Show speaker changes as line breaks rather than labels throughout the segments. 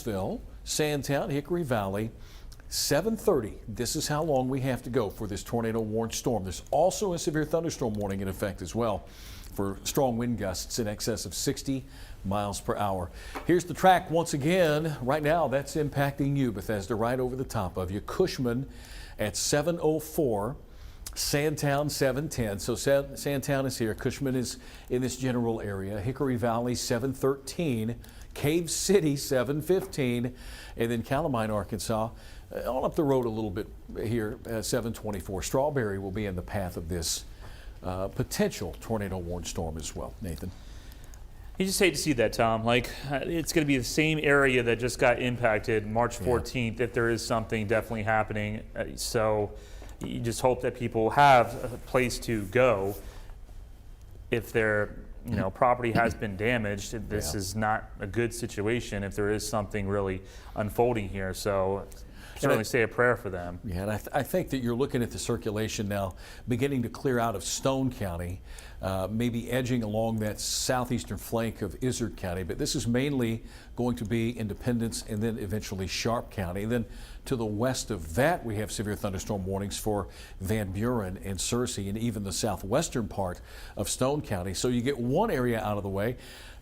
Statesville, Sandtown, Hickory Valley, 7:30. This is how long we have to go for this tornado warned storm. There's also a severe thunderstorm warning in effect as well for strong wind gusts in excess of 60 miles per hour. Here's the track once again. Right now, that's impacting you, Bethesda, right over the top of you. Cushman at 7:04. Sandtown 7:10. So Sandtown is here. Cushman is in this general area. Hickory Valley 7:13. Cave City 7:15. And then Calamine, Arkansas, on up the road a little bit here at 7:24. Strawberry will be in the path of this potential tornado warned storm as well. Nathan.
You just hate to see that, Tom. Like, it's going to be the same area that just got impacted March 14th if there is something definitely happening. So you just hope that people have a place to go if their property has been damaged. This is not a good situation if there is something really unfolding here. So certainly say a prayer for them.
Yeah, and I think that you're looking at the circulation now beginning to clear out of Stone County, maybe edging along that southeastern flank of Izard County, but this is mainly going to be Independence and then eventually Sharp County. And then to the west of that, we have severe thunderstorm warnings for Van Buren and Searcy and even the southwestern part of Stone County. So you get one area out of the way.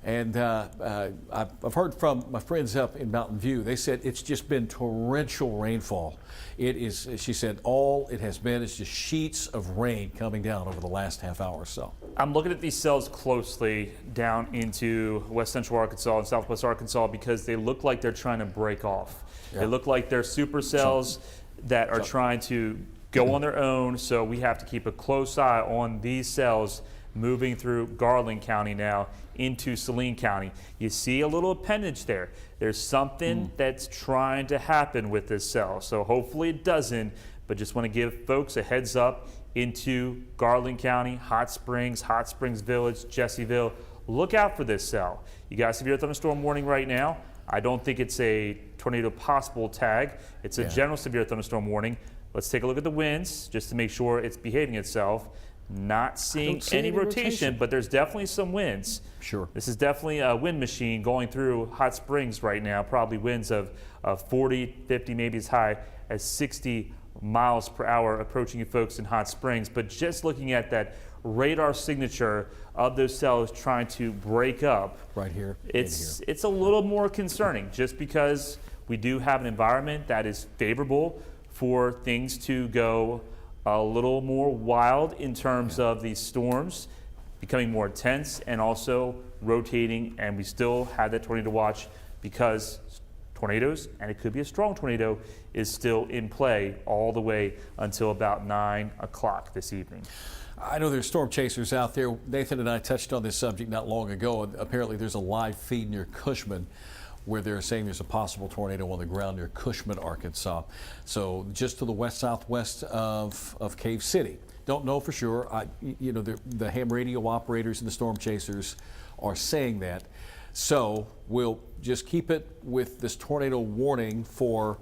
And I've heard from my friends up in Mountain View. They said it's just been torrential rainfall. It is, she said, all it has been is just sheets of rain coming down over the last half hour or so.
I'm looking at these cells closely down into west central Arkansas and southwest Arkansas because they look like they're trying to break off. Yeah. They look like they're supercells that are trying to go on their own. So we have to keep a close eye on these cells moving through Garland County now into Saline County. You see a little appendage there. There's something that's trying to happen with this cell. So hopefully it doesn't, but just want to give folks a heads up into Garland County, Hot Springs Village, Jessieville. Look out for this cell. You got a severe thunderstorm warning right now. I don't think it's a tornado possible tag. It's a general severe thunderstorm warning. Let's take a look at the winds just to make sure it's behaving itself. Not seeing any rotation, but there's definitely some winds.
Sure.
This is definitely a wind machine going through Hot Springs right now, probably winds of 40, 50, maybe as high as 60 miles per hour approaching you folks in Hot Springs. But just looking at that radar signature of those cells trying to break up
right here,
it's a little more concerning just because we do have an environment that is favorable for things to go a little more wild in terms of these storms becoming more intense and also rotating, and we still have that tornado watch because tornadoes, and it could be a strong tornado, is still in play all the way until about 9 o'clock this evening.
I know there's storm chasers out there. Nathan and I touched on this subject not long ago. Apparently there's a live feed near Cushman where they're saying there's a possible tornado on the ground near Cushman, Arkansas. So just to the west-southwest of Cave City. Don't know for sure. The ham radio operators and the storm chasers are saying that. So we'll just keep it with this tornado warning for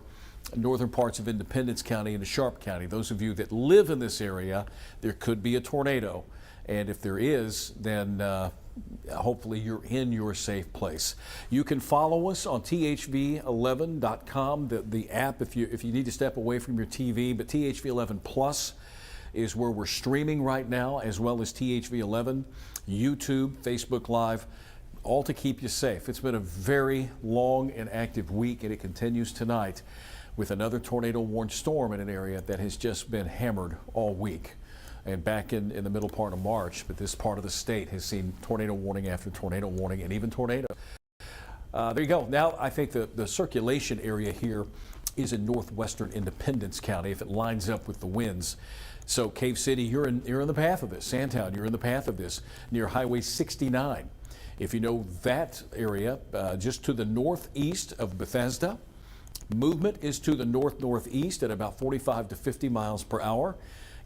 northern parts of Independence County and Sharp County. Those of you that live in this area, there could be a tornado. And if there is, then hopefully you're in your safe place. You can follow us on thv11.com, the app if you need to step away from your TV, but THV11 Plus is where we're streaming right now, as well as THV11, YouTube, Facebook Live, all to keep you safe. It's been a very long and active week, and it continues tonight with another tornado warned storm in an area that has just been hammered all week. And back in the middle part of March, but this part of the state has seen tornado warning after tornado warning and even tornado. There you go. Now I think the circulation area here is in northwestern Independence County if it lines up with the winds. So Cave City, you're in the path of this. Sandtown, you're in the path of this near Highway 69. If you know that area, just to the northeast of Bethesda, movement is to the north-northeast at about 45 to 50 miles per hour.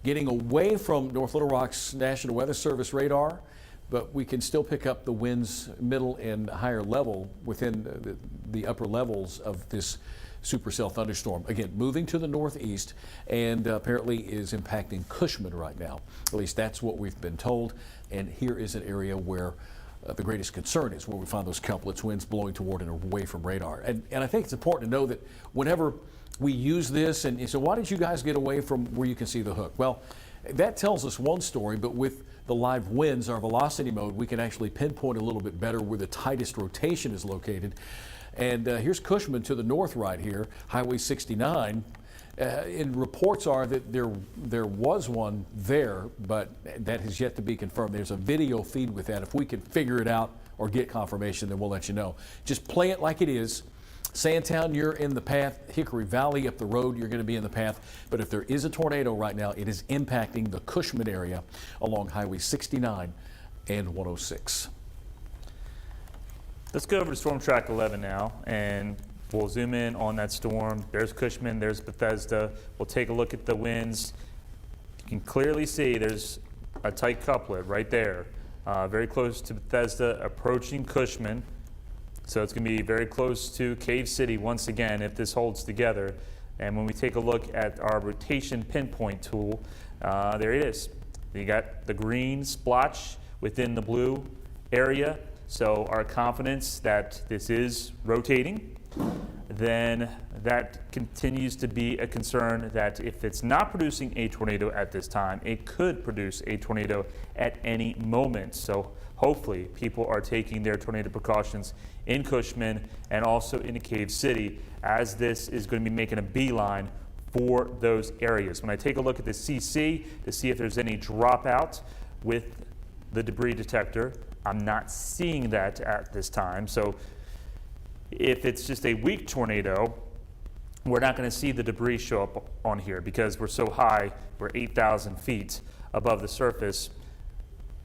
Getting away from North Little Rock's National Weather Service radar, but we can still pick up the winds middle and higher level within the upper levels of this supercell thunderstorm. Again, moving to the northeast and apparently is impacting Cushman right now. At least that's what we've been told. And here is an area where the greatest concern is, where we find those couplets, winds blowing toward and away from radar. And I think it's important to know that whenever we use this, and so why did you guys get away from where you can see the hook? Well, that tells us one story, but with the live winds, our velocity mode, we can actually pinpoint a little bit better where the tightest rotation is located. And here's Cushman to the north right here, Highway 69. And reports are that there was one there, but that has yet to be confirmed. There's a video feed with that. If we can figure it out or get confirmation, then we'll let you know. Just play it like it is. Sandtown, you're in the path. Hickory Valley up the road, you're going to be in the path. But if there is a tornado right now, it is impacting the Cushman area along Highway 69 and 106.
Let's go over to Storm Track 11 now, and we'll zoom in on that storm. There's Cushman, there's Bethesda. We'll take a look at the winds. You can clearly see there's a tight couplet right there, very close to Bethesda, approaching Cushman. So it's going to be very close to Cave City once again if this holds together. And when we take a look at our rotation pinpoint tool, there it is. You got the green splotch within the blue area. So our confidence that this is rotating, then that continues to be a concern that if it's not producing a tornado at this time, it could produce a tornado at any moment. So hopefully people are taking their tornado precautions in Cushman and also in Cave City, as this is going to be making a beeline for those areas. When I take a look at the CC to see if there's any dropout with the debris detector, I'm not seeing that at this time. So if it's just a weak tornado, we're not going to see the debris show up on here because we're so high. We're 8,000 feet above the surface.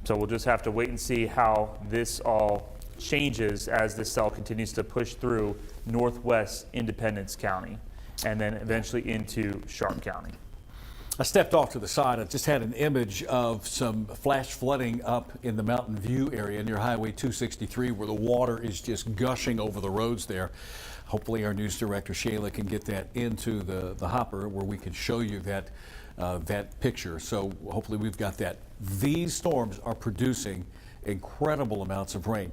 So we'll just have to wait and see how this all changes as this cell continues to push through northwest Independence County and then eventually into Sharp County.
I stepped off to the side. I just had an image of some flash flooding up in the Mountain View area near Highway 263, where the water is just gushing over the roads there. Hopefully our news director Shayla can get that into the hopper where we can show you that that picture. So hopefully we've got that. These storms are producing incredible amounts of rain.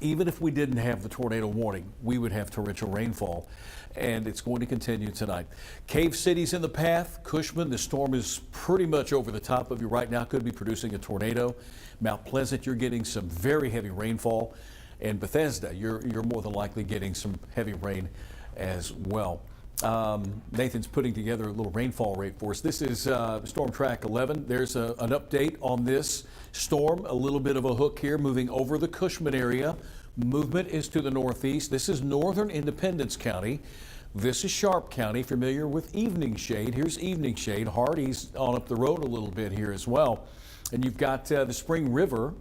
Even if we didn't have the tornado warning, we would have torrential rainfall, and it's going to continue tonight. Cave City's in the path. Cushman, the storm is pretty much over the top of you right now, could be producing a tornado. Mount Pleasant, you're getting some very heavy rainfall, and Bethesda, you're more than likely getting some heavy rain as well. Nathan's putting together a little rainfall rate for us. This is Storm Track 11. There's an update on this storm, a little bit of a hook here moving over the Cushman area. Movement is to the northeast. This is northern Independence County. This is Sharp County. Familiar with Evening Shade? Here's Evening Shade. Hardy's on up the road a little bit here as well. And you've got the Spring River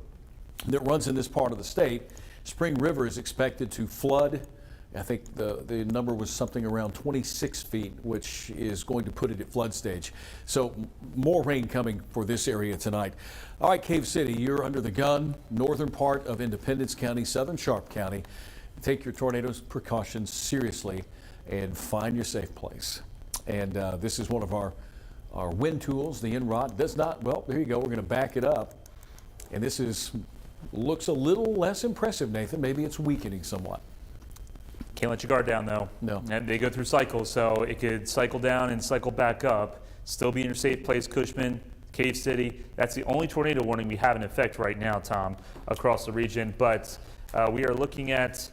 that runs in this part of the state. Spring River is expected to flood. I think the number was something around 26 feet, which is going to put it at flood stage. So more rain coming for this area tonight. All right, Cave City, you're under the gun. Northern part of Independence County, southern Sharp County. Take your tornado precautions seriously and find your safe place. And this is one of our wind tools. The InRod does not, well, there you go. We're going to back it up. And this looks a little less impressive, Nathan. Maybe it's weakening somewhat.
Can't let your guard down, though.
No.
And they go through cycles, so it could cycle down and cycle back up. Still be in your safe place, Cushman, Cave City. That's the only tornado warning we have in effect right now, Tom, across the region. But we are looking at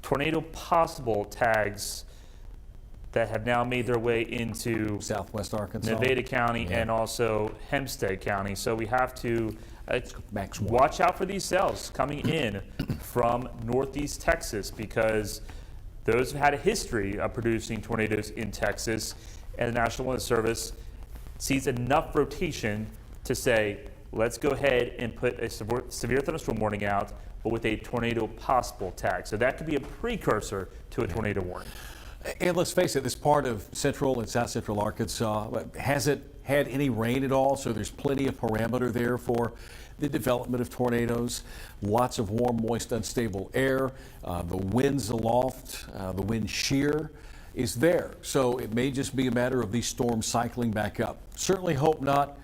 tornado possible tags that have now made their way into
Southwest Arkansas,
Nevada County, and also Hempstead County. So we have to watch out for these cells coming in from northeast Texas, because those have had a history of producing tornadoes in Texas, and the National Weather Service sees enough rotation to say, let's go ahead and put a severe thunderstorm warning out, but with a tornado possible tag. So that could be a precursor to a tornado warning.
And let's face it, this part of central and south central Arkansas hasn't had any rain at all, so there's plenty of parameter there for the development of tornadoes. Lots of warm, moist, unstable air. The winds aloft, the wind shear is there. So it may just be a matter of these storms cycling back up. Certainly hope not.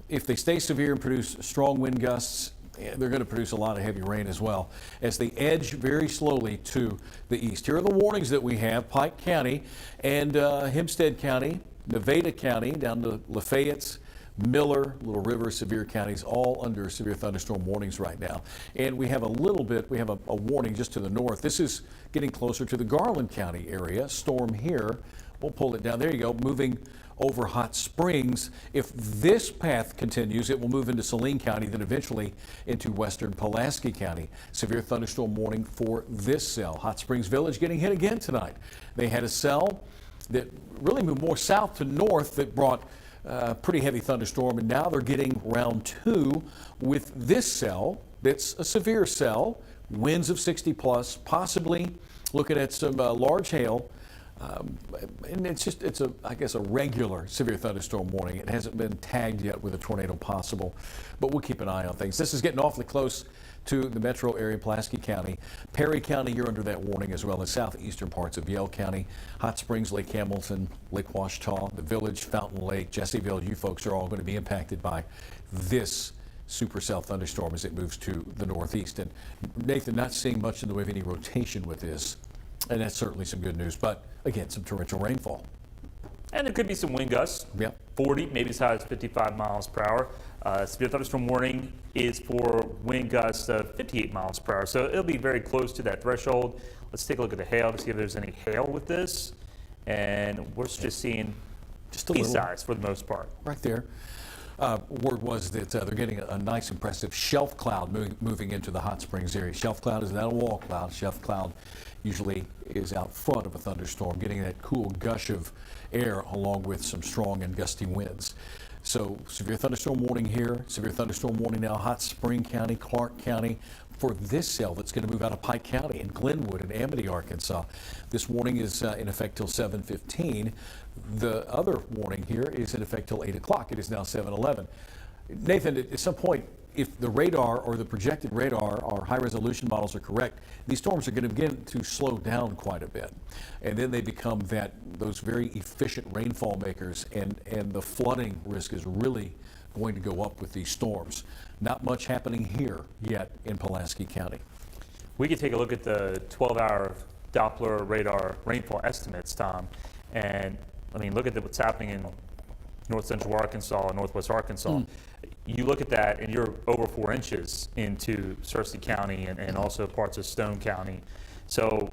If they stay severe and produce strong wind gusts, they're going to produce a lot of heavy rain as well as they edge very slowly to the east. Here are the warnings that we have. Pike County and Hempstead County, Nevada County, down to Lafayette, Miller, Little River, Sevier counties, all under severe thunderstorm warnings right now. And we have a warning just to the north. This is getting closer to the Garland County area. Storm here. We'll pull it down. There you go, moving over Hot Springs. If this path continues, it will move into Saline County, then eventually into western Pulaski County. Severe thunderstorm warning for this cell. Hot Springs Village getting hit again tonight. They had a cell that really moved more south to north that brought pretty heavy thunderstorm, and now they're getting round 2 with this cell. That's a severe cell, winds of 60 plus, possibly looking at some large hail. And it's a regular severe thunderstorm warning. It hasn't been tagged yet with a tornado possible, but we'll keep an eye on things. This is getting awfully close to the metro area, Pulaski County. Perry County, you're under that warning, as well as southeastern parts of Yale County. Hot Springs, Lake Hamilton, Lake Ouachita, the Village, Fountain Lake, Jesseville, you folks are all going to be impacted by this supercell thunderstorm as it moves to the northeast. And Nathan, not seeing much in the way of any rotation with this, and that's certainly some good news. But again, some torrential rainfall.
And there could be some wind gusts, 40, maybe as high as 55 miles per hour. Severe thunderstorm warning is for wind gusts of 58 miles per hour, so it'll be very close to that threshold. Let's take a look at the hail to see if there's any hail with this. And we're just seeing just a little size for the most part.
Right there. Word was that they're getting a nice, impressive shelf cloud moving into the Hot Springs area. Shelf cloud is not a wall cloud. Shelf cloud usually is out front of a thunderstorm, getting that cool gush of air along with some strong and gusty winds. So severe thunderstorm warning here, severe thunderstorm warning now, Hot Spring County, Clark County, for this cell that's going to move out of Pike County and Glenwood and Amity, Arkansas. This warning is in effect till 7:15. The other warning here is in effect till 8 o'clock. It is now 7:11. Nathan, at some point, if the radar or the projected radar or high resolution models are correct, these storms are going to begin to slow down quite a bit. And then they become those very efficient rainfall makers, and the flooding risk is really going to go up with these storms. Not much happening here yet in Pulaski County.
We could take a look at the 12-hour Doppler radar rainfall estimates, Tom. And I mean, look at what's happening in north central Arkansas and northwest Arkansas. You look at that and you're over 4 inches into Searcy County and also parts of Stone County. So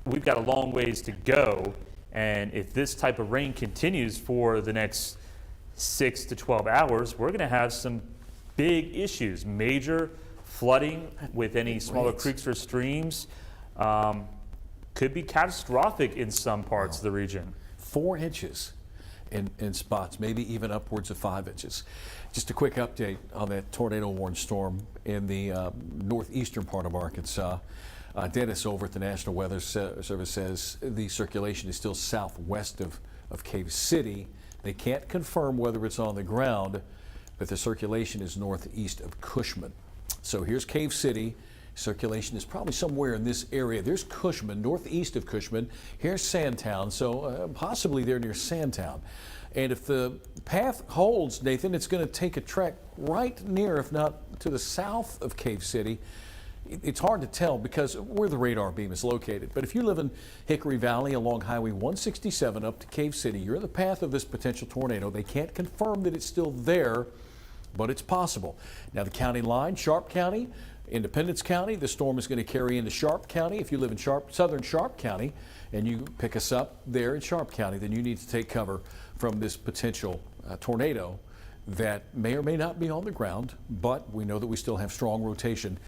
we've got a long ways to go. And if this type of rain continues for the next 6 to 12 hours, we're going to have some big issues, major flooding with any smaller creeks or streams. Could be catastrophic in some parts of the region.
4 inches in spots, maybe even upwards of 5 inches. Just a quick update on that tornado warned storm in the northeastern part of Arkansas. Dennis over at the National Weather Service says the circulation is still southwest of Cave City. They can't confirm whether it's on the ground, but the circulation is northeast of Cushman. So here's Cave City. Circulation is probably somewhere in this area. There's Cushman, northeast of Cushman. Here's Sandtown, so possibly they're near Sandtown. And if the path holds, Nathan, it's going to take a trek right near, if not to the south of Cave City. It's hard to tell because where the radar beam is located. But if you live in Hickory Valley along Highway 167 up to Cave City, you're in the path of this potential tornado. They can't confirm that it's still there, but it's possible. Now the county line, Sharp County, Independence County, the storm is going to carry into Sharp County. If you live in southern Sharp County and you pick us up there in Sharp County, then you need to take cover from this potential tornado that may or may not be on the ground, but we know that we still have strong rotation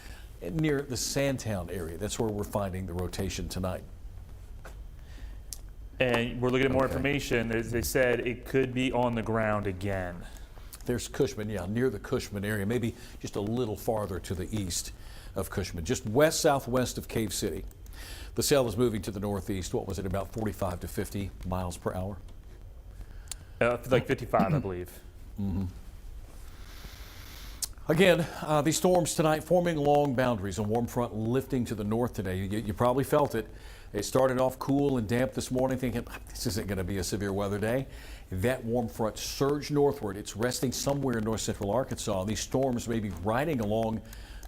near the Sandtown area. That's where we're finding the rotation tonight.
And we're looking at more information. They said it could be on the ground again.
There's Cushman, near the Cushman area, maybe just a little farther to the east of Cushman, just southwest of Cave City. The cell is moving to the northeast. What was it, about 45 to 50 miles per hour?
Like 55, I believe.
Mm-hmm. Again, these storms tonight forming along boundaries. A warm front lifting to the north today. You probably felt it. It started off cool and damp this morning, thinking this isn't going to be a severe weather day. That warm front surged northward. It's resting somewhere in north central Arkansas. These storms may be riding along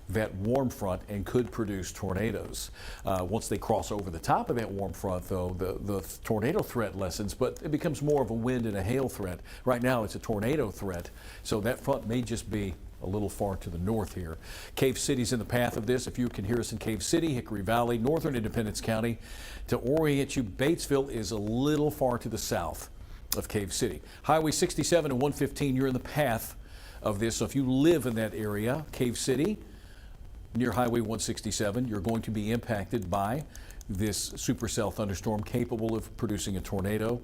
that warm front and could produce tornadoes. Once they cross over the top of that warm front, though, the tornado threat lessens, but it becomes more of a wind and a hail threat. Right now, it's a tornado threat, so that front may just be a little far to the north here. Cave City's in the path of this. If you can hear us in Cave City, Hickory Valley, northern Independence County, to orient you, Batesville is a little far to the south of Cave City. Highway 67 and 115, you're in the path of this. So if you live in that area, Cave City, near Highway 167, you're going to be impacted by this supercell thunderstorm capable of producing a tornado.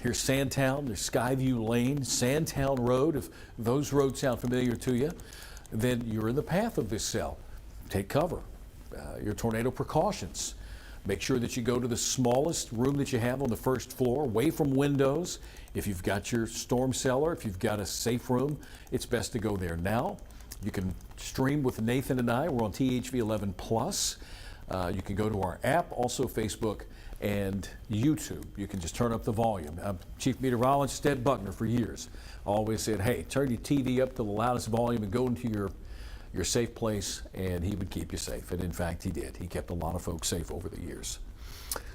Here's Sandtown, there's Skyview Lane, Sandtown Road. If those roads sound familiar to you, then you're in the path of this cell. Take cover. Your tornado precautions. Make sure that you go to the smallest room that you have on the first floor, away from windows. If you've got your storm cellar, if you've got a safe room, it's best to go there now. You can stream with Nathan and I. We're on THV 11 Plus. You can go to our app, also Facebook and YouTube. You can just turn up the volume. Chief Meteorologist Ed Buckner for years always said, hey, turn your TV up to the loudest volume and go into your safe place, and he would keep you safe. And in fact, he did. He kept a lot of folks safe over the years.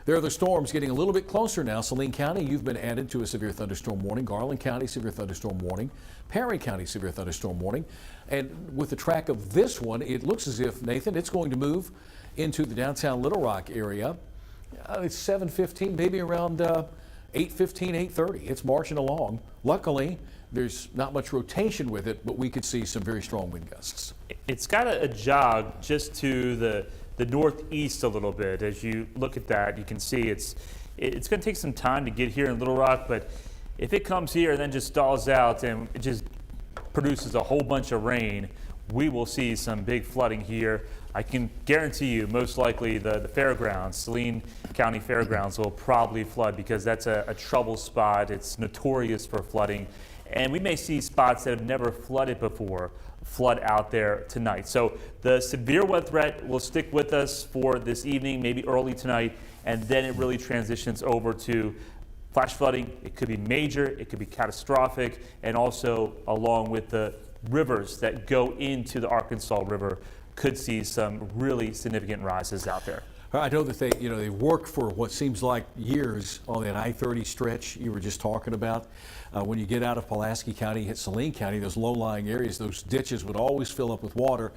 There are the storms getting a little bit closer now. Saline County, you've been added to a severe thunderstorm warning. Garland County, severe thunderstorm warning. Perry County, severe thunderstorm warning. And with the track of this one, it looks as if, Nathan, it's going to move into the downtown Little Rock area. It's 7:15, maybe around 8:15, 8:30. It's marching along. Luckily, there's not much rotation with it, but we could see some very strong wind gusts.
It's got a jog just to the northeast a little bit. As you look at that, you can see it's going to take some time to get here in Little Rock, but if it comes here and then just stalls out and it just produces a whole bunch of rain, we will see some big flooding here. I can guarantee you, most likely the fairgrounds, Saline County Fairgrounds, will probably flood because that's a trouble spot. It's notorious for flooding. And we may see spots that have never flooded before flood out there tonight. So the severe weather threat will stick with us for this evening, maybe early tonight, and then it really transitions over to flash flooding. It could be major, it could be catastrophic, and also along with the rivers that go into the Arkansas River could see some really significant rises out there.
I know that they work for what seems like years on that I-30 stretch you were just talking about. When you get out of Pulaski County, hit Saline County, those low-lying areas, those ditches would always fill up with water.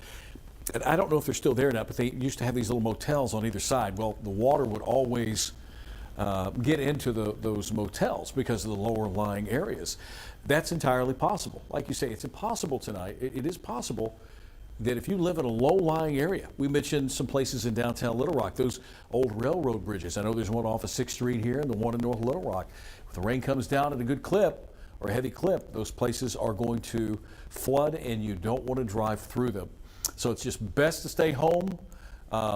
And I don't know if they're still there now, but they used to have these little motels on either side. Well, the water would always get into those motels because of the lower-lying areas. That's entirely possible. Like you say, it's impossible tonight. It is possible that if you live in a low-lying area, we mentioned some places in downtown Little Rock, those old railroad bridges. I know there's one off of 6th Street here and the one in North Little Rock. If the rain comes down at a good clip or a heavy clip, those places are going to flood and you don't want to drive through them. So it's just best to stay home,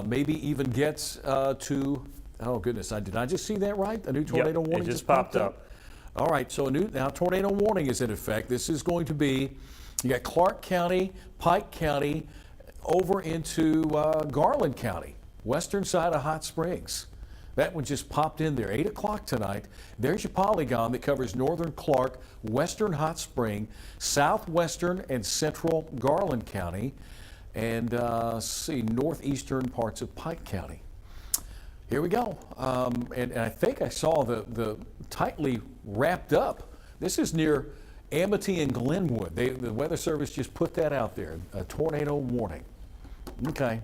maybe even get to, oh goodness, did I just see that right? A new tornado warning
it just popped up.
All right, so now tornado warning is in effect. This is going to be, you got Clark County, Pike County, over into Garland County, western side of Hot Springs. That one just popped in there, 8 o'clock tonight. There's your polygon that covers northern Clark, western Hot Spring, southwestern and central Garland County, and northeastern parts of Pike County. Here we go. And I think I saw the tightly wrapped up. This is near Amity and Glenwood. The Weather Service just put that out there, a tornado warning. Okay.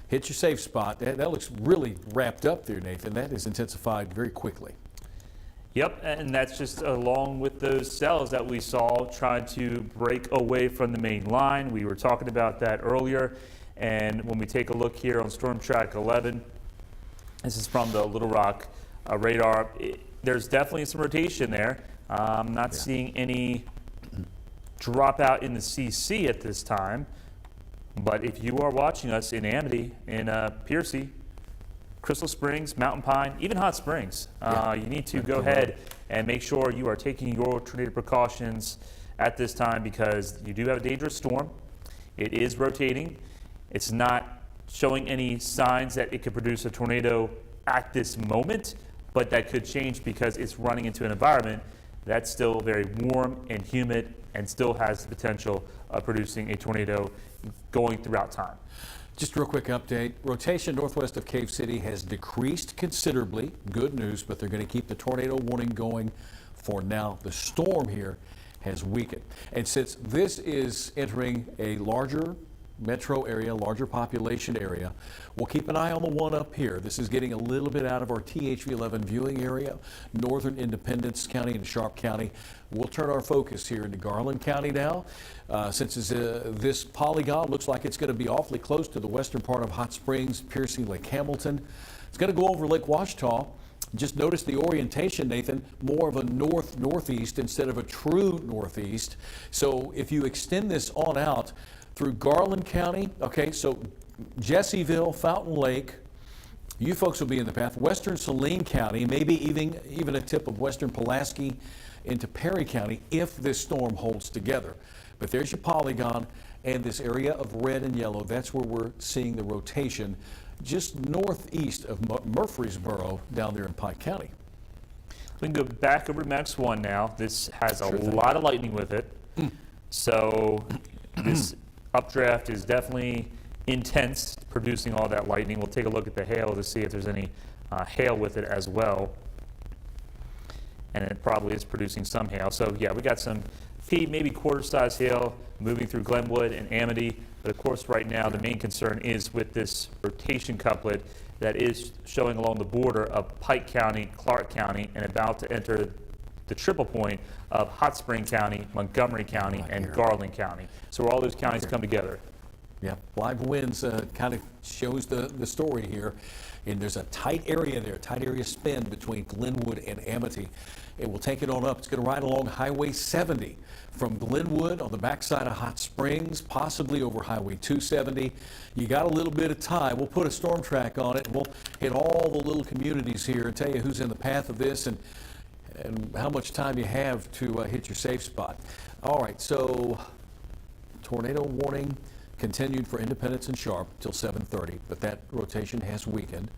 Hit your safe spot. That looks really wrapped up there, Nathan. That has intensified very quickly.
Yep, and that's just along with those cells that we saw trying to break away from the main line. We were talking about that earlier. And when we take a look here on Storm Track 11, this is from the Little Rock radar. There's definitely some rotation there. I'm not seeing any dropout in the CC at this time. But if you are watching us in Amity, in Piercy, Crystal Springs, Mountain Pine, even Hot Springs, you need to go ahead and make sure you are taking your tornado precautions at this time because you do have a dangerous storm. It is rotating. It's not showing any signs that it could produce a tornado at this moment, but that could change because it's running into an environment that's still very warm and humid and still has the potential of producing a tornado going throughout time.
Just a real quick update. Rotation northwest of Cave City has decreased considerably. Good news, but they're going to keep the tornado warning going for now. The storm here has weakened. And since this is entering a larger metro area, larger population area, we'll keep an eye on the one up here. This is getting a little bit out of our THV11 viewing area, northern Independence County and Sharp County. We'll turn our focus here into Garland County now. Since this polygon looks like it's going to be awfully close to the western part of Hot Springs, piercing Lake Hamilton. It's going to go over Lake Ouachita. Just notice the orientation, Nathan, more of a north-northeast instead of a true northeast. So if you extend this on out through Garland County, okay, so Jesseville, Fountain Lake, you folks will be in the path. Western Saline County, maybe even a tip of western Pulaski into Perry County if this storm holds together. But there's your polygon and this area of red and yellow. That's where we're seeing the rotation just northeast of Murfreesboro down there in Pike County.
We can go back over to Max 1 now. This has a lot of lightning with it. So this updraft is definitely intense, producing all that lightning. We'll take a look at the hail to see if there's any hail with it as well. And it probably is producing some hail. So yeah, we got some maybe quarter-size hail moving through Glenwood and Amity. But of course, right now, the main concern is with this rotation couplet that is showing along the border of Pike County, Clark County, and about to enter the triple point of Hot Spring County, Montgomery County, and Garland County. So where all those counties come together.
Yeah, live winds kind of shows the story here. And there's a tight area there, tight area spin between Glenwood and Amity. It will take it on up. It's going to ride along Highway 70 from Glenwood on the backside of Hot Springs, possibly over Highway 270. You got a little bit of time. We'll put a storm track on it, and we'll hit all the little communities here and tell you who's in the path of this and how much time you have to hit your safe spot. All right, so tornado warning continued for Independence and Sharp till 7:30, but that rotation has weakened.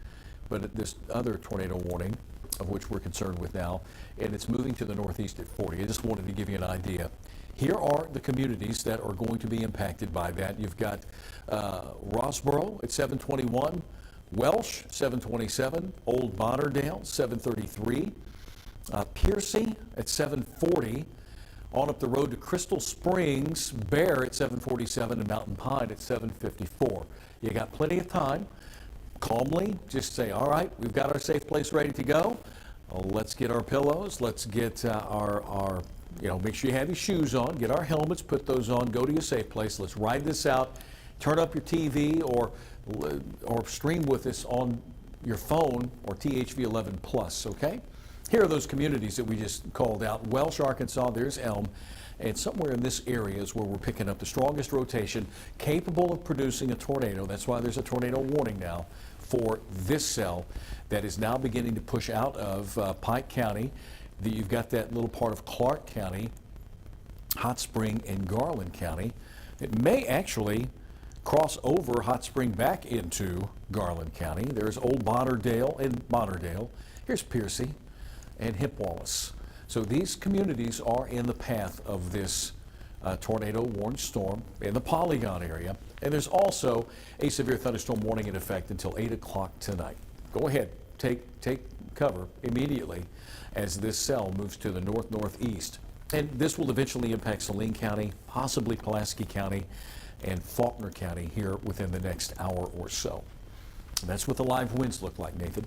But this other tornado warning, of which we're concerned with now, and it's moving to the northeast at 40. I just wanted to give you an idea. Here are the communities that are going to be impacted by that. You've got Rossboro at 721, Welsh 727, Old Lauderdale 733, Piercy at 740, on up the road to Crystal Springs, Bear at 747, and Mountain Pine at 754. You got plenty of time. Calmly, just say, all right, we've got our safe place ready to go. Let's get our pillows. Let's get our make sure you have your shoes on. Get our helmets, put those on, go to your safe place. Let's ride this out. Turn up your TV or stream with us on your phone or THV11 Plus, okay? Here are those communities that we just called out. Welsh, Arkansas, there's Elm. And somewhere in this area is where we're picking up the strongest rotation capable of producing a tornado. That's why there's a tornado warning now for this cell that is now beginning to push out of Pike County. You've got that little part of Clark County, Hot Spring, and Garland County. It may actually cross over Hot Spring back into Garland County. There's Old Lauderdale and Lauderdale. Here's Piercy and Hipwallace. So these communities are in the path of this tornado warned storm in the Polygon area. And there's also a severe thunderstorm warning in effect until 8 o'clock tonight. Go ahead, take cover immediately as this cell moves to the north-northeast. And this will eventually impact Saline County, possibly Pulaski County, and Faulkner County here within the next hour or so. And that's what the live winds look like, Nathan.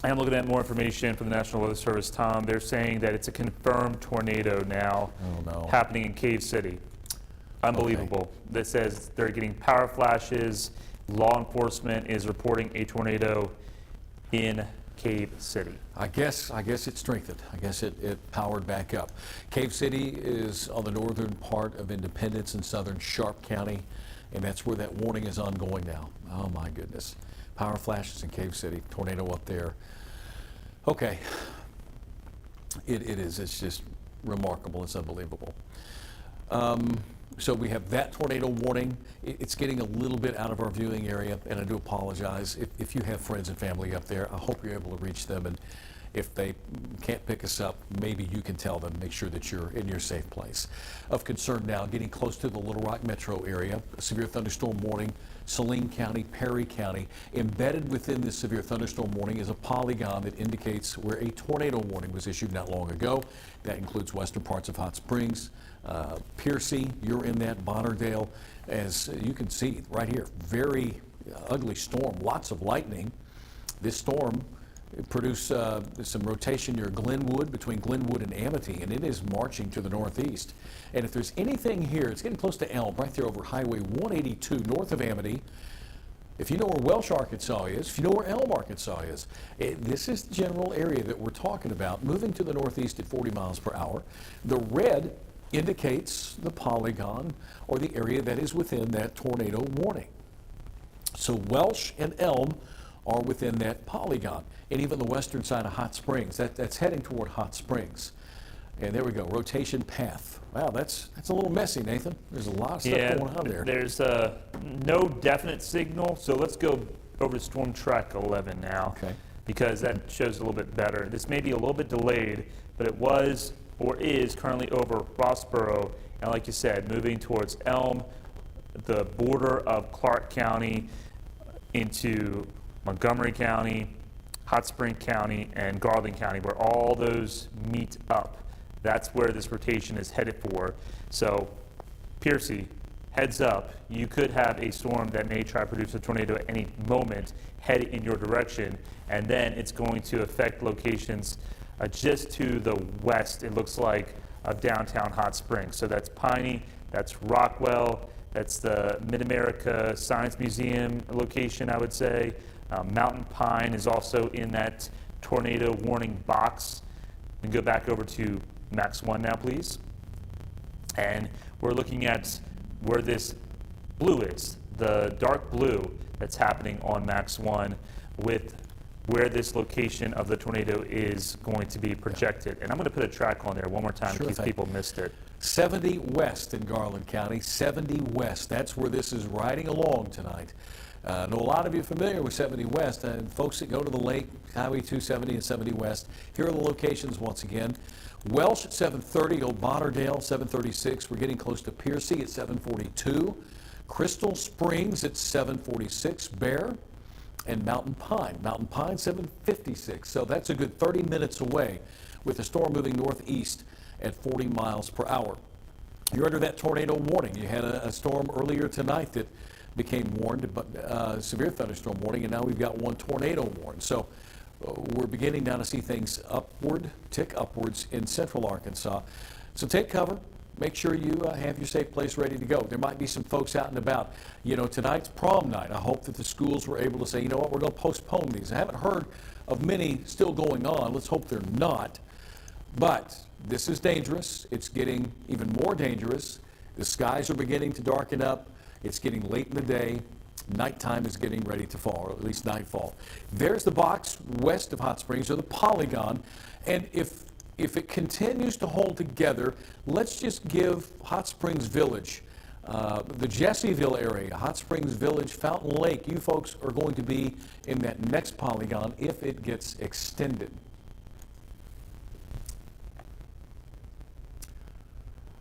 I'm looking at more information from the National Weather Service, Tom. They're saying that it's a confirmed tornado now happening in Cave City. Unbelievable. Okay. That says they're getting power flashes. Law enforcement is reporting a tornado in Cave City.
I guess it strengthened. I guess it powered back up. Cave City is on the northern part of Independence in southern Sharp County, and that's where that warning is ongoing now. Oh my goodness. Power flashes in Cave City, tornado up there. Okay, it is. It's just remarkable. It's unbelievable. So we have that tornado warning. It's getting a little bit out of our viewing area, and I do apologize. If you have friends and family up there, I hope you're able to reach them If they can't pick us up, maybe you can tell them, make sure that you're in your safe place. Of concern now, getting close to the Little Rock metro area, a severe thunderstorm warning, Saline County, Perry County. Embedded within this severe thunderstorm warning is a polygon that indicates where a tornado warning was issued not long ago. That includes western parts of Hot Springs, Piercy, you're in that, Bonnerdale. As you can see right here, very ugly storm, lots of lightning. This storm produced some rotation near Glenwood, between Glenwood and Amity, and it is marching to the northeast. And if there's anything here, it's getting close to Elm, right there over Highway 182, north of Amity. If you know where Welsh, Arkansas is, if you know where Elm, Arkansas is, this is the general area that we're talking about, moving to the northeast at 40 miles per hour. The red indicates the polygon or the area that is within that tornado warning. So Welsh and Elm are within that polygon, and even the western side of Hot Springs. That's heading toward Hot Springs. And there we go, rotation path. Wow, that's a little messy, Nathan. There's a lot of stuff going on there.
There's no definite signal, so let's go over to Storm Track 11 now,
Okay.
because that shows a little bit better. This may be a little bit delayed, but it was or is currently over Rossboro, and like you said, moving towards Elm, the border of Clark County into Montgomery County, Hot Spring County, and Garland County, where all those meet up. That's where this rotation is headed for. So, Piercy, heads up, you could have a storm that may try to produce a tornado at any moment head in your direction, and then it's going to affect locations just to the west, it looks like, of downtown Hot Springs. So that's Piney, that's Rockwell, that's the Mid-America Science Museum location, I would say. Mountain Pine is also in that tornado warning box. We can go back over to Max 1 now, please. And we're looking at where this blue is, the dark blue that's happening on Max 1 with where this location of the tornado is going to be projected. And I'm going to put a track on there one more time in case people missed it.
70 west in Garland County, 70 west. That's where this is riding along tonight. I know a lot of you are familiar with 70 West, and folks that go to the lake, Highway 270 and 70 West. Here are the locations once again. Welsh at 730, Old Bonnerdale 736. We're getting close to Piercy at 742. Crystal Springs at 746, Bear, and Mountain Pine. Mountain Pine 756. So that's a good 30 minutes away with the storm moving northeast at 40 miles per hour. You're under that tornado warning. You had a storm earlier tonight that became warned, but severe thunderstorm warning, and now we've got one tornado warning. So we're beginning now to see things tick upwards in central Arkansas. So take cover. Make sure you have your safe place ready to go. There might be some folks out and about. You know, tonight's prom night. I hope that the schools were able to say, you know what, we're going to postpone these. I haven't heard of many still going on. Let's hope they're not. But this is dangerous. It's getting even more dangerous. The skies are beginning to darken up. It's getting late in the day. Nighttime is getting ready to fall, or at least nightfall. There's the box west of Hot Springs, or the polygon. And if it continues to hold together, let's just give Hot Springs Village, the Jesseville area, Hot Springs Village, Fountain Lake, you folks are going to be in that next polygon if it gets extended.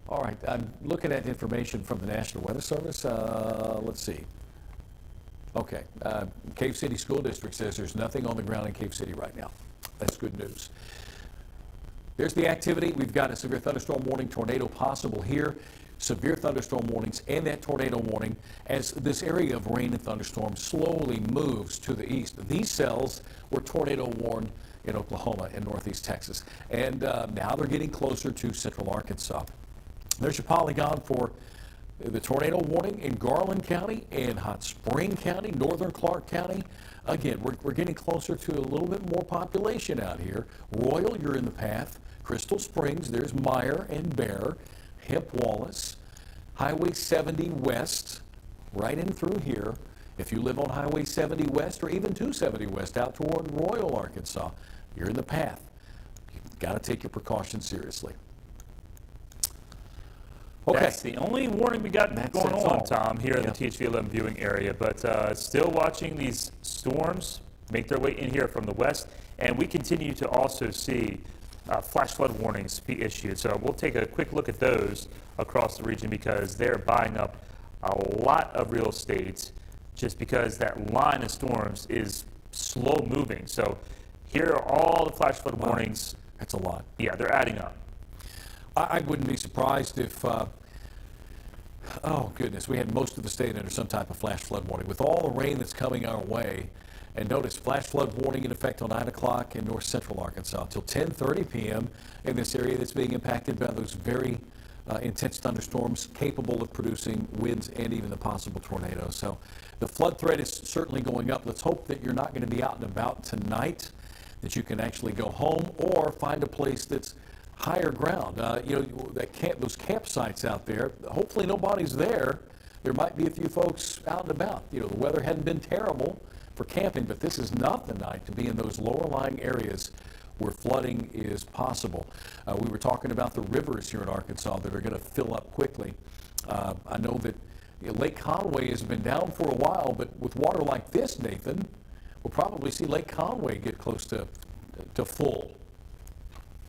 All right, I'm looking at information from the National Weather Service. Let's see. Okay, Cave City School District says there's nothing on the ground in Cave City right now. That's good news. There's the activity. We've got a severe thunderstorm warning, tornado possible here, severe thunderstorm warnings, and that tornado warning as this area of rain and thunderstorm slowly moves to the east. These cells were tornado warned in Oklahoma and northeast Texas, and now they're getting closer to central Arkansas. There's your polygon for the tornado warning in Garland County and Hot Spring County, northern Clark County. Again, we're getting closer to a little bit more population out here. Royal, you're in the path. Crystal Springs, there's Meyer and Bear. Hip Wallace. Highway 70 West, right in through here. If you live on Highway 70 West or even 270 West out toward Royal, Arkansas, you're in the path. You've got to take your precautions seriously. Okay.
That's the only warning we got going on, Tom, here in the
Yeah.
THV 11 viewing area. But still watching these storms make their way in here from the west, and we continue to also see flash flood warnings be issued. So we'll take a quick look at those across the region because they're buying up a lot of real estate just because that line of storms is slow moving. So here are all the flash flood warnings.
That's a lot.
Yeah, they're adding up.
I wouldn't be surprised if, oh goodness, we had most of the state under some type of flash flood warning. With all the rain that's coming our way, and notice flash flood warning in effect till 9 o'clock in north central Arkansas, till 10:30 p.m. in this area that's being impacted by those very intense thunderstorms capable of producing winds and even the possible tornadoes. So the flood threat is certainly going up. Let's hope that you're not going to be out and about tonight, that you can actually go home or find a place that's higher ground. Those campsites out there, hopefully nobody's there. There might be a few folks out and about. The weather hadn't been terrible for camping, but this is not the night to be in those lower lying areas where flooding is possible. We were talking about the rivers here in Arkansas that are going to fill up quickly. I know that Lake Conway has been down for a while, but with water like this, Nathan, we'll probably see Lake Conway get close to full.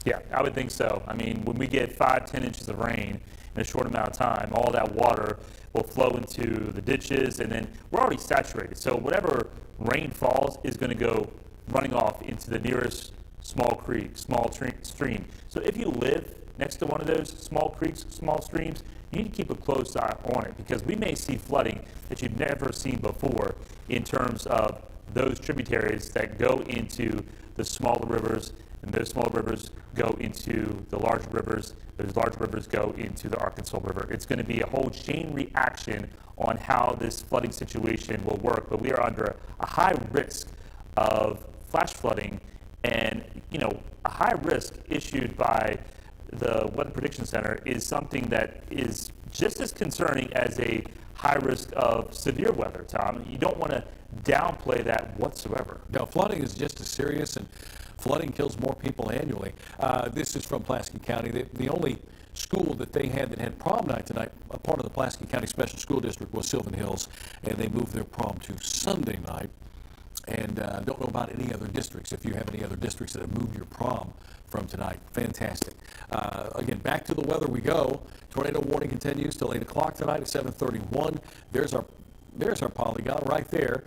Yeah, I would think so. I mean, when we get 5-10 inches of rain in a short amount of time, all that water will flow into the ditches, and then we're already saturated. So whatever rain falls is going to go running off into the nearest small creek, small stream. So if you live next to one of those small creeks, small streams, you need to keep a close eye on it because we may see flooding that you've never seen before in terms of those tributaries that go into the smaller rivers, and those smaller rivers go into the large rivers. Those large rivers go into the Arkansas River. It's going to be a whole chain reaction on how this flooding situation will work, but we are under a high risk of flash flooding, and a high risk issued by the Weather Prediction Center is something that is just as concerning as a high risk of severe weather, Tom. You don't want to downplay that whatsoever.
No, flooding is just as serious, and flooding kills more people annually. This is from Pulaski County. The only school that they had that had prom night tonight, a part of the Pulaski County Special School District, was Sylvan Hills, and they moved their prom to Sunday night. And don't know about any other districts. If you have any other districts that have moved your prom from tonight, fantastic. Again, back to the weather we go. Tornado warning continues till 8 o'clock tonight at 7:31. There's our polygon right there.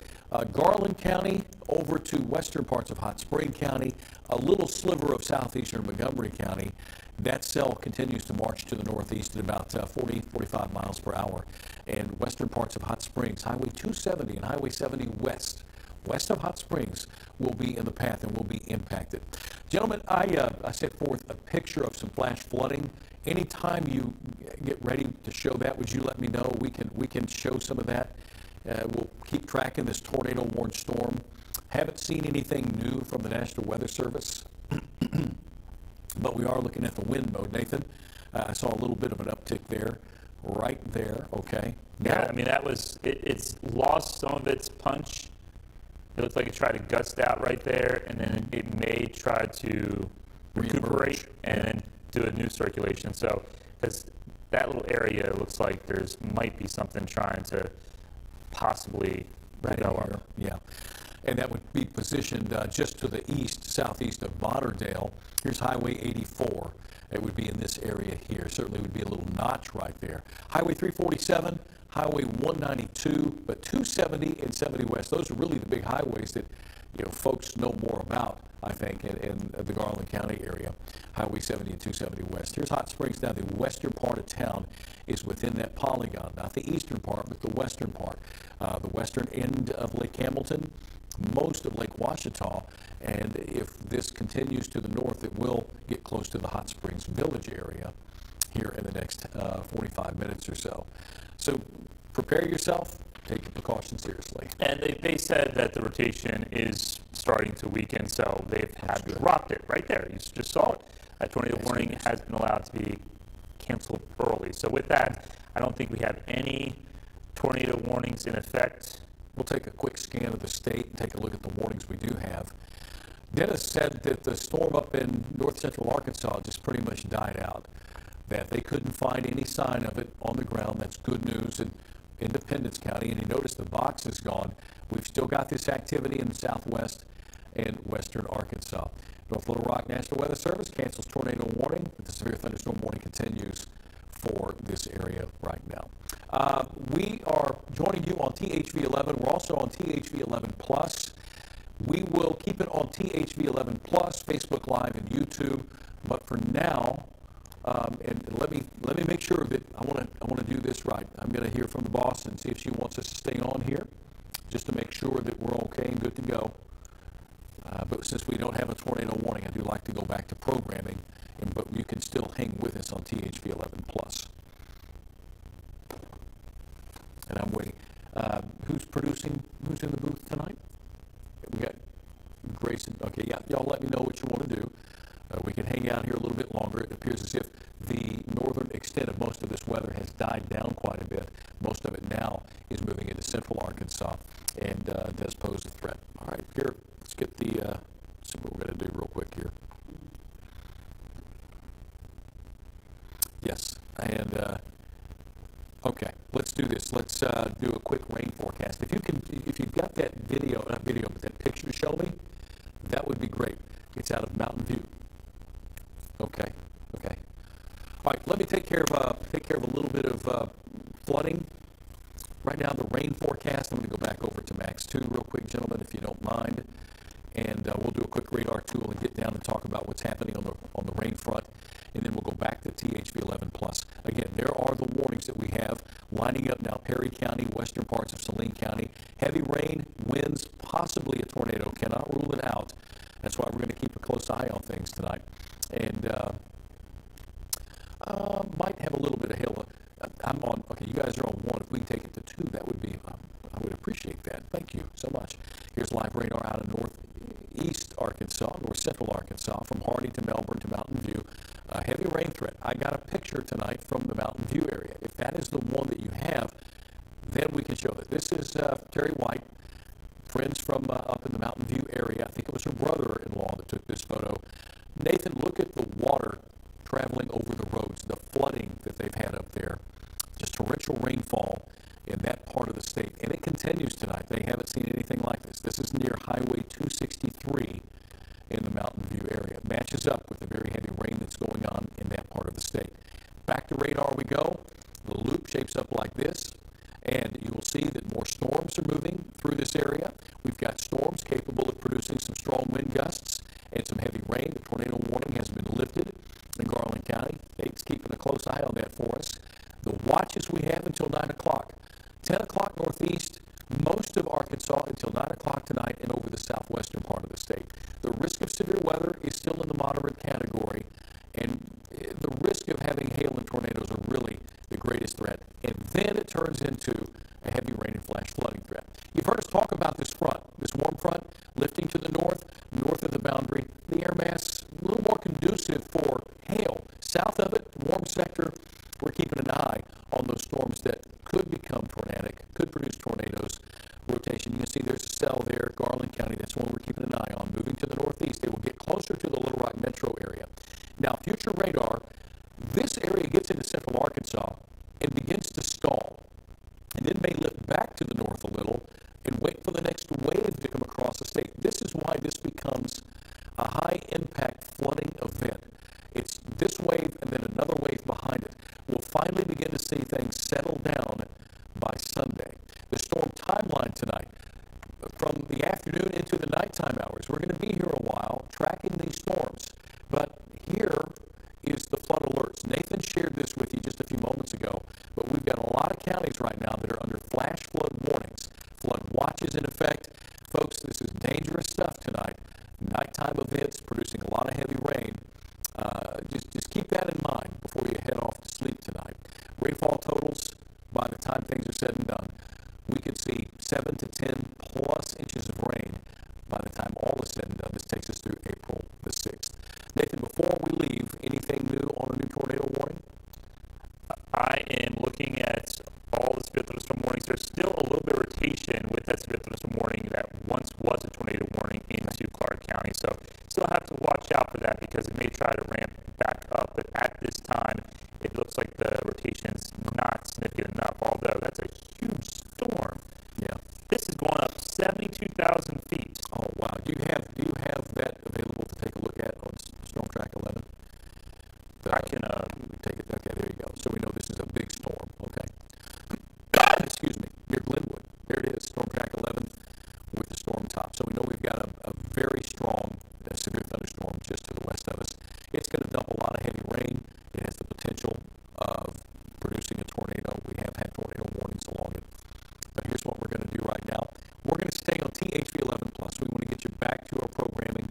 Garland County over to western parts of Hot Spring County, a little sliver of southeastern Montgomery County. That cell continues to march to the northeast at about 45 miles per hour. And western parts of Hot Springs, Highway 270 and Highway 70 west of Hot Springs will be in the path and will be impacted. Gentlemen, I set forth a picture of some flash flooding. Anytime you get ready to show that, would you let me know? We can show some of that. We'll keep tracking this tornado warned storm. Haven't seen anything new from the National Weather Service, but we are looking at the wind mode, Nathan. I saw a little bit of an uptick there, right there, okay.
Yeah, I mean, it's lost some of its punch. It looks like it tried to gust out right there, and then it may try to recuperate and then do a new circulation. So, because that little area looks like there's might be something trying to possibly develop.
Yeah, and that would be positioned just to the east, southeast of Lauderdale. Here's Highway 84. It would be in this area here. Certainly would be a little notch right there. Highway 347, Highway 192, but 270 and 70 West. Those are really the big highways that folks know more about, I think, in the Garland County area. Highway 70 and 270 West. Here's Hot Springs. Now, the western part of town is within that polygon. Not the eastern part, but the western part. The western end of Lake Hamilton, most of Lake Ouachita, and if this continues to the north, it will get close to the Hot Springs Village area here in the next 45 minutes or so. So prepare yourself, take the precautions seriously.
And they said that the rotation is starting to weaken, so they've dropped it right there. You just saw it. That tornado warning has been allowed to be canceled early. So with that, I don't think we have any tornado warnings in effect.
We'll take a quick scan of the state and take a look at the warnings we do have. Dennis said that the storm up in north central Arkansas just pretty much died out, that they couldn't find any sign of it on the ground. That's good news in Independence County. And he noticed the box is gone. We've still got this activity in the southwest and western Arkansas. North Little Rock National Weather Service cancels tornado warning, but the severe thunderstorm warning continues for this area right now. We are joining you on THV11. We're also on THV11 Plus. We will keep it on THV11 Plus, Facebook Live, and YouTube. But for now, and let me make sure that I want to do this right. I'm going to hear from the boss and see if she wants us to stay on here, just to make sure that we're okay and good to go. But since we don't have a tornado warning, I do like to go back to programming, but you can still hang with us on THV11 Plus. And I'm waiting. Who's producing? Who's in the booth tonight? We got Grayson. Okay, yeah, y'all let me know what you want to do. We can hang out here a little bit longer. It appears as if the northern extent of most of this weather has died down quite a bit. Most of it now is moving into central Arkansas and does pose a threat. All right, here, let's get the, see what we're going to do real quick here. Yes, and okay, let's do this. Let's do a quick rain forecast. If you've got that video, not video, but that picture to show me, that would be great. It's out of Mountain View. Okay. All right, let me take care of a little bit of flooding. Right now, the rain forecast. I'm going to go back over to Max 2 real quick, gentlemen, if you don't mind, and we'll do a quick radar tool and get down and talk about what's happening on the rain front, and then we'll go back to THV11 Plus. Again, there are the warnings that we have lining up now. Perry County, western parts of Saline County, heavy rain, winds, possibly a tornado. Cannot rule it out. That's why we're going to keep a close eye on things tonight. And might have a little bit of hail. I'm on, okay, you guys are on 1. If we can take it to 2, that would be, I would appreciate that. Thank you so much. Here's live radar out of northeast Arkansas, north central Arkansas, from Hardy to Melbourne to Mountain View. Heavy rain threat. I got a picture tonight from the Mountain View area. If that is the one that you have, then we can show that. This is Terry White, friends from up in the Mountain View area. I think it was her brother-in-law that took this photo. Nathan, look at the water traveling over the roads, the flooding that they've had up there, just torrential rainfall in that part of the state. And it continues tonight. They haven't seen anything like this. This is near Highway 263 in the Mountain View area. It matches up with the very heavy rain that's going on in that part of the state. Back to radar we go. The loop shapes up like this, and you will see that more storms are moving through this area. We've got storms capable of producing some strong wind gusts and some heavy rain. The tornado warning has been lifted in Garland County. Nate's keeping a close eye on that for us. The watches we have until 9 o'clock. 10 o'clock northeast, most of Arkansas until 9 o'clock tonight and over the southwestern part of the state. The risk of severe weather is still in the moderate category, and the risk of having hail and tornadoes are really the greatest threat. And then it turns into a heavy rain and flash flooding threat. You've heard us talk about this front, this warm front lifting to the north of the boundary. The air mass a little more conducive for hail. South of it, warm sector, we're keeping an eye on those storms that could become tornadic, could produce tornadoes. Rotation, you can see there's a cell there, Garland County, that's one we're keeping an eye on. Moving to the northeast, they will get closer to the Little Rock metro area. Now, future radar, this area gets into central Arkansas and begins to stall, and then may lift back to the north a little and wait for the next wave to come across the state. This is why this becomes a high-impact flooding event. It's this wave and then another wave behind it. We'll finally begin to see things settle down by Sunday. The storm timeline tonight, from the afternoon into the nighttime hours. We're going to be here a while tracking these storms. But here is the flood alerts. Nathan shared this with you just a few moments ago, but we've got a lot of counties right now that are under flash flood warnings. Flood watches in effect. Folks, this is dangerous stuff tonight. Nighttime events producing a lot of heavy rain. Just keep that in mind before you head off to sleep tonight. Rainfall totals, by the time things are said and done, we could see 7 to 10 plus inches of rain by the time all is said and done. This takes us through April the 6th. Nathan, before we leave, anything new on a new tornado warning?
I am looking at all the severe thunderstorm warnings. There's still a little bit of rotation with that severe thunderstorm warning that once was a tornado warning into Clark County. So still have to watch out for that because it may try to ramp back up. But at this time, it looks like the rotation's not significant enough, although that's a huge storm.
Yeah.
This is going up 7 I can
take it. Okay, there you go. So we know this is a big storm. Okay. Excuse me. Near Glenwood. There it is. Storm track 11 with the storm top. So we know we've got a very strong severe thunderstorm just to the west of us. It's going to dump a lot of heavy rain. It has the potential of producing a tornado. We have had tornado warnings along it. But here's what we're going to do right now. We're going to stay on THV 11 Plus. We want to get you back to our programming,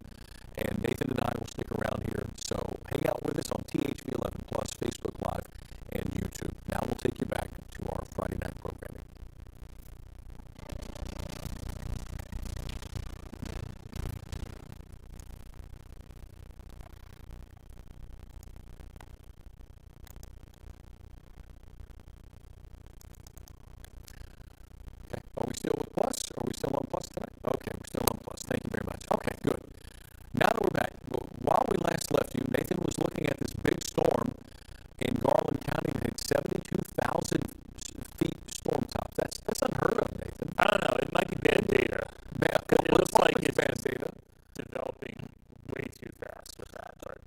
and Nathan and I will stick around here. So hang out with us on THV 11 Plus, Facebook Live, and YouTube. Now we'll take you back to our Friday night programming. Okay. Are we still with Plus? Are we still on Plus tonight? Okay, we're still on Plus. Thank you very much. Okay, good. Now that we're back, while we last left you, Nathan was looking at this big storm in Garland County that had 72,000 feet storm top. That's unheard of, Nathan.
I don't know. It might be bad data. It looks like it's
bad data.
developing way too fast with that. But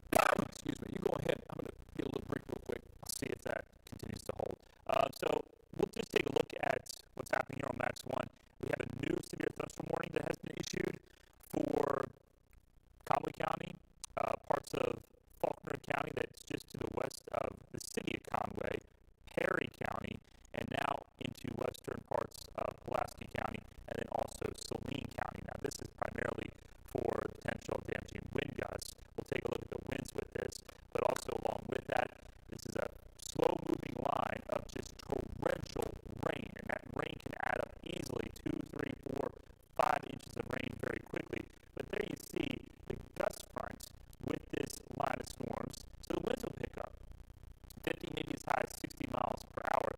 excuse me. You go ahead. I'm going to get a little break real quick.
I'll see if that continues to hold. So we'll just take a look at what's happening here on Max 1. We have a new severe thunderstorm warning that has been issued for Conway County, parts of Faulkner County that's just to the west of the city of Conway, Perry County, and now into western parts of Pulaski County, and then also Saline County. Now, this is primarily for potential damaging wind gusts. We'll take a look at the winds with this, but also along with that, this is a slow-moving line of just torrential rain, and that rain can add up easily 2, 3, 4, 5 inches of rain very quickly. But there you see the gust front with this line of storms. So the winds will pick up 50, maybe as high as 60 miles per hour.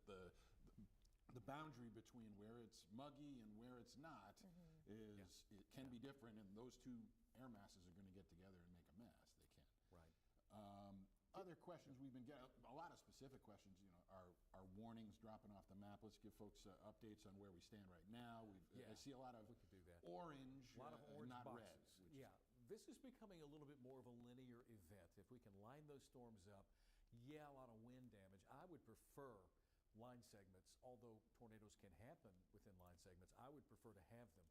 the boundary between where it's muggy and where it's not it can be different, and those two air masses are going to get together and make a mess. They can.
Right.
Other questions we've been getting, a lot of specific questions, are warnings dropping off the map? Let's give folks updates on where we stand right now. I see a lot of orange,
a lot of orange
not
boxes.
red.
Yeah, this is becoming a little bit more of a linear event. If we can line those storms up, a lot of wind damage. I would prefer line segments, although tornadoes can happen within line segments. I would prefer to have them.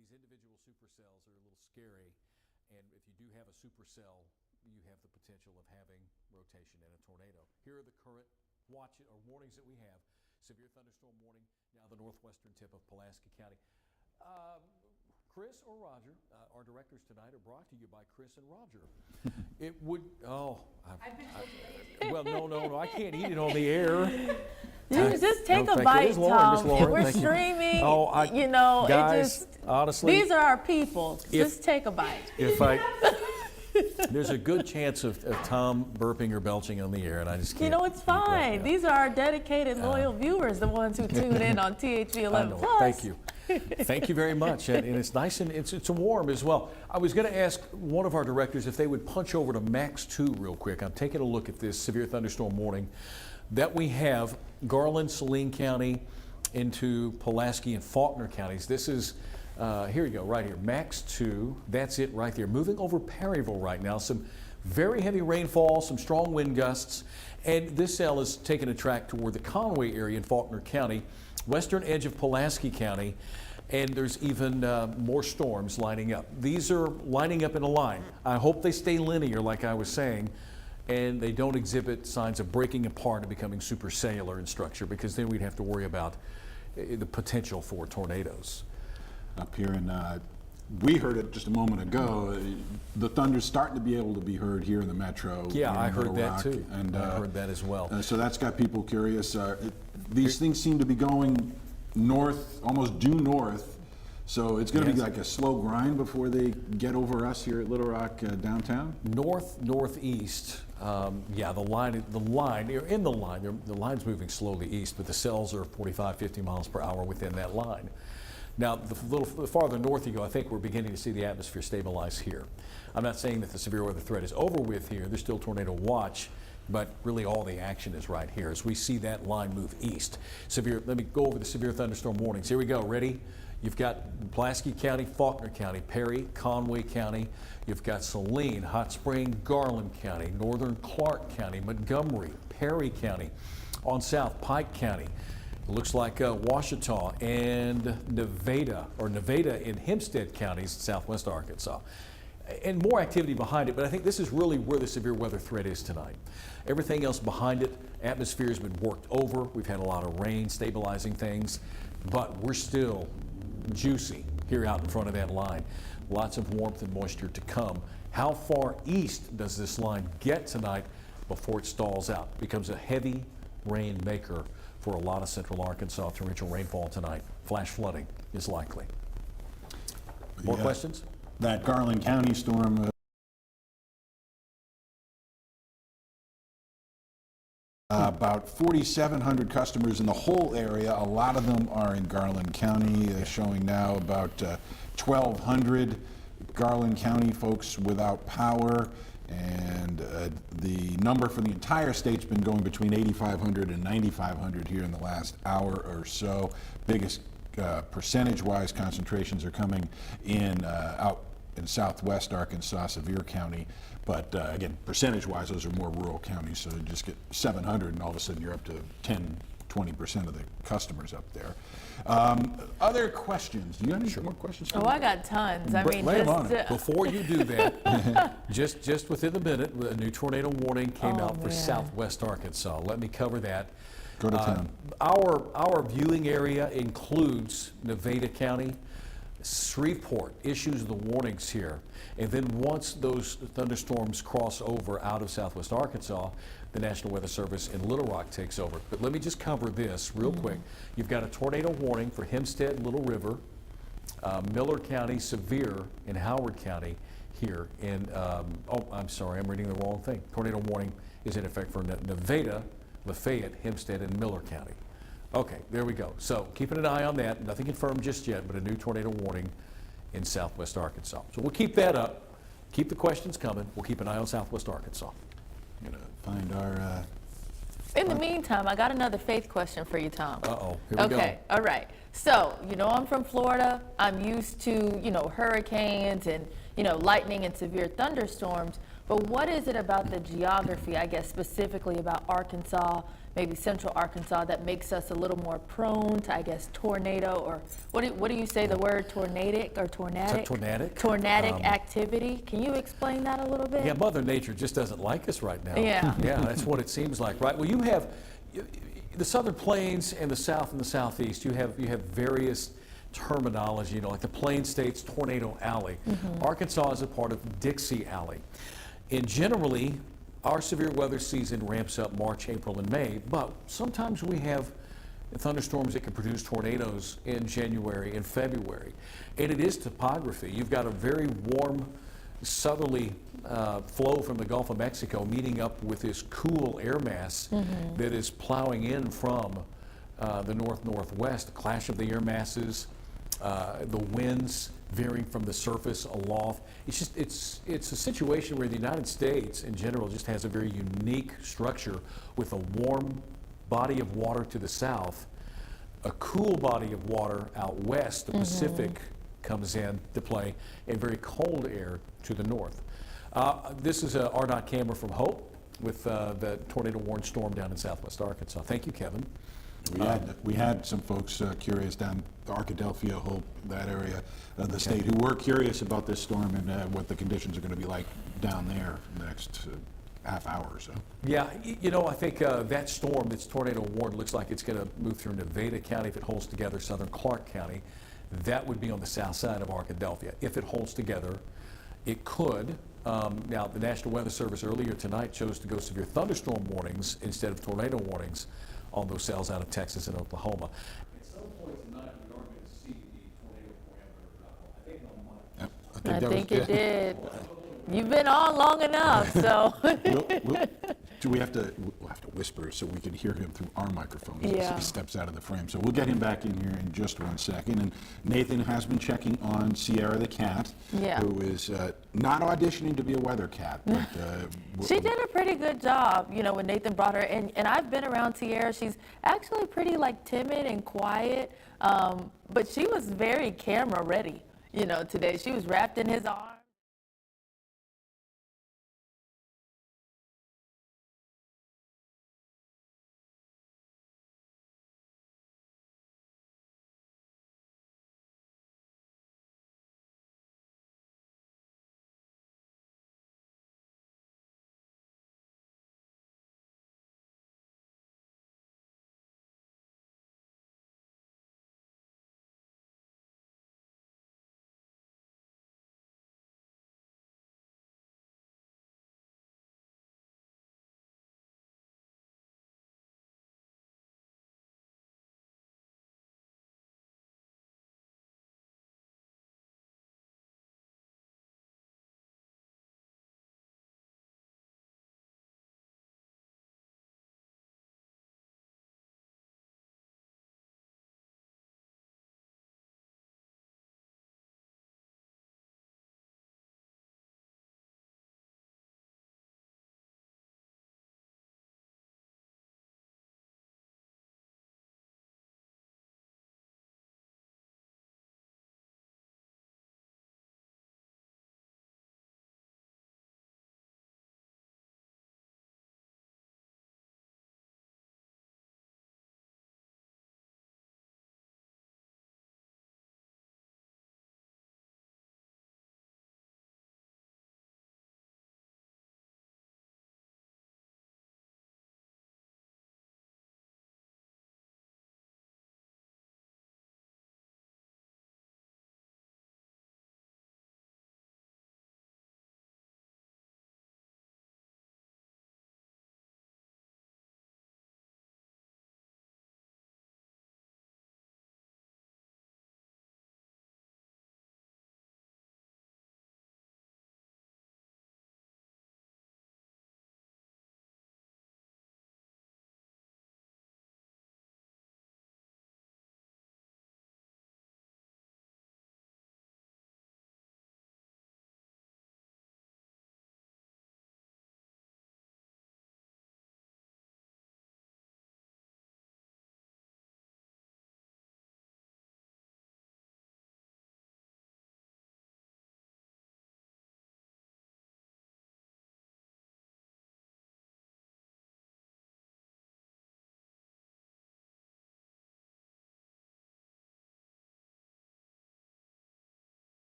These individual supercells are a little scary, and if you do have a supercell, you have the potential of having rotation in a tornado. Here are the current warnings that we have. Severe thunderstorm warning, now the northwestern tip of Pulaski County. Chris or Roger, our directors tonight are brought to you by Chris and Roger. It would, well, no, I can't eat it on the air.
Just take a
thank you.
bite,
There's Lauren, Miss
Tom.
Lauren,
We're
thank you.
streaming,
Guys, honestly,
these are our people. Just take a bite.
There's a good chance of Tom burping or belching on the air, and I just can't.
It's fine. These are our dedicated, loyal viewers, the ones who tune in on THV 11 Plus.
Thank you. Thank you very much. And it's nice and it's warm as well. I was going to ask one of our directors if they would punch over to Max 2 real quick. I'm taking a look at this severe thunderstorm warning that we have Garland, Saline County into Pulaski and Faulkner counties. This is here you go, right here, Max 2. That's it right there. Moving over Perryville right now. Some very heavy rainfall, some strong wind gusts, and this cell is taking a track toward the Conway area in Faulkner County, western edge of Pulaski County, and there's even more storms lining up. These are lining up in a line. I hope they stay linear, like I was saying, and they don't exhibit signs of breaking apart and becoming supercellular in structure, because then we'd have to worry about the potential for tornadoes.
Up here, and we heard it just a moment ago. The thunder's starting to be able to be heard here in the metro.
Yeah, I heard that
Rock,
too.
And
I heard that as well.
So that's got people curious. These things seem to be going north, almost due north. So it's going to be like a slow grind before they get over us here at Little Rock downtown.
Northeast. The line's moving slowly east, but the cells are 45, 50 miles per hour within that line. Now, the farther north you go, I think we're beginning to see the atmosphere stabilize here. I'm not saying that the severe weather threat is over with here. There's still tornado watch, but really all the action is right here as we see that line move east. Let me go over the severe thunderstorm warnings. Here we go. Ready? You've got Pulaski County, Faulkner County, Perry, Conway County. You've got Saline, Hot Spring, Garland County, Northern Clark County, Montgomery, Perry County. On south, Pike County. It looks like Ouachita and Nevada in Hempstead counties, southwest Arkansas. And more activity behind it, but I think this is really where the severe weather threat is tonight. Everything else behind it, atmosphere has been worked over. We've had a lot of rain stabilizing things, but we're still juicy here out in front of that line. Lots of warmth and moisture to come. How far east does this line get tonight before it stalls out? Becomes a heavy rain maker for a lot of central Arkansas. Torrential rainfall tonight. Flash flooding is likely. More questions?
That Garland County storm. About 4,700 customers in the whole area. A lot of them are in Garland County, showing now about 1,200 Garland County folks without power. And the number for the entire state's been going between 8,500 and 9,500 here in the last hour or so. Biggest percentage-wise concentrations are coming in out in southwest Arkansas, Sevier County. But again, percentage-wise, those are more rural counties. So you just get 700, and all of a sudden you're up to 10-20% of the customers up there. Other questions? Do you have any more questions?
I got tons. I mean,
lay 'em on it.
Before you do that, just within the minute, a new tornado warning came out for southwest Arkansas. Let me cover that.
Go to town.
Our viewing area includes Nevada County. Shreveport issues the warnings here, and then once those thunderstorms cross over out of southwest Arkansas, the National Weather Service in Little Rock takes over. But let me just cover this real quick. You've got a tornado warning for Hempstead, Little River, Miller County, Sevier, and Howard County here in, I'm sorry, I'm reading the wrong thing. Tornado warning is in effect for Nevada, Lafayette, Hempstead, and Miller County. Okay, there we go. So keeping an eye on that. Nothing confirmed just yet, but a new tornado warning in southwest Arkansas. So we'll keep that up. Keep the questions coming. We'll keep an eye on southwest Arkansas.
Gonna find our,
In the meantime, I got another faith question for you, Tom.
Uh-oh, here we go.
Okay, all right. So, I'm from Florida. I'm used to, hurricanes and, lightning and severe thunderstorms. But what is it about the geography, I guess, specifically about Arkansas, maybe central Arkansas, that makes us a little more prone to, I guess, tornado, or what do you say the word, tornadic or tornadic?
Tornadic.
Tornadic activity. Can you explain that a little bit?
Yeah, Mother Nature just doesn't like us right now.
Yeah.
Yeah, that's what it seems like, right? Well, you have the Southern Plains and the South and the Southeast. You have various terminology, like the Plain States Tornado Alley. Arkansas is a part of Dixie Alley. And generally, our severe weather season ramps up March, April, and May, but sometimes we have thunderstorms that can produce tornadoes in January and February. And it is topography. You've got a very warm southerly flow from the Gulf of Mexico meeting up with this cool air mass that is plowing in from the north-northwest. The clash of the air masses, the winds veering from the surface aloft. It's a situation where the United States in general just has a very unique structure with a warm body of water to the south, a cool body of water out west, the Pacific comes in to play, and very cold air to the north. This is a RDOT camera from Hope with the tornado warned storm down in southwest Arkansas. Thank you, Kevin.
we had some folks curious down Arkadelphia, Hope, that area of the state, who were curious about this storm and what the conditions are going to be like down there the next half hour or so.
Yeah, I think that storm that's tornado warned looks like it's going to move through Nevada County if it holds together, southern Clark County. That would be on the south side of Arkadelphia. If it holds together, it could. Now, the National Weather Service earlier tonight chose to go severe thunderstorm warnings instead of tornado warnings on those cells out of Texas and Oklahoma. At some point tonight, we are going to see the tornado parameter. I think
Yep,
I think
that
it did. You've been on long enough, so.
we'll have to whisper so we can hear him through our microphone as
Yeah.
he steps out of the frame. So we'll get him back in here in just 1 second. And Nathan has been checking on Sierra the cat,
Yeah.
who is not auditioning to be a weather cat. But,
She did a pretty good job, when Nathan brought her in. And I've been around Sierra. She's actually pretty timid and quiet, but she was very camera ready, today. She was wrapped in his arms.